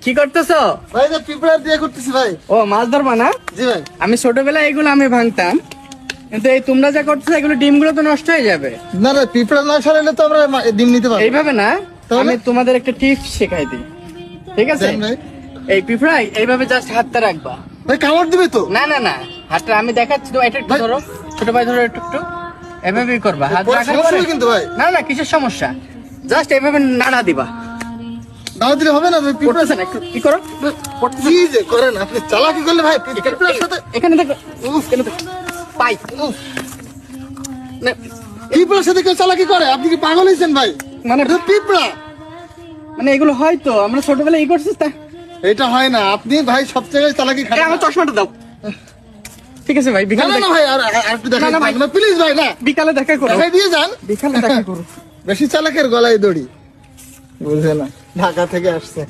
কি করতেছো? ভাই যে পিঁপড়া দিয়ে করতেছি ভাই। ও মাছ ধরবা না? জি ভাই। আমি ছোটবেলায় এগুলো আমি ভাঙতাম, কিন্তু এই তোমরা যা করতেছো এগুলো ডিমগুলো তো নষ্ট হয়ে যাবে। না না, পিঁপড়া না সরাইলে তো আমরা ডিম নিতে পারবো। এইভাবে না, তাহলে? আমি তোমাদের একটা টিপস শেখাই দিই, ঠিক আছে? দেন ভাই। এই পিঁপড়া এইভাবে জাস্ট হাতটা রাখবা। ভাই কামড় দিবে তো? না না না, হাতটা আমি দেখাচ্ছি তো, এটা একটু ভাই। ধরো, ছোট ভাই ধরো, একটু একটু এভাবেই করবা। হাত পরে রাখার সমস্যা পরে হবে কিন্তু ভাই। না না, কিসের সমস্যা, জাস্ট এভাবে নাড়া দিবা। দাও দিলে হবে না ভাই, পিঁপড়া পড়তেছে না, একটু কি করো, পড়তেছে কি যে করেন আপনি, চালাকি করলে ভাই পিঁপড়ার সাথে। এখানে দেখো, কেন দেখো পাই না, পিঁপড়ার সাথে কেউ চালাকি করে? আপনি কি পাগল হয়েছেন ভাই? মানে এটা পিঁপড়া। মানে এগুলো হয়তো আমরা ছোটবেলায় এই করছিস তা। এটা হয় না, আপনি ভাই সব জায়গায় চালাকি খান। আমার চশমাটা দাও। ঠিক আছে ভাই, না বিকালে না না ভাই, আর একটু দেখাই না ভাই। না প্লিজ ভাই, না বিকালে দেখা করো, দেখাই দিয়ে যান। বিকালে দেখা করো। বেশি চালাকের গলায় দড়ি, বুঝে না, ঢাকা থেকে আসছে।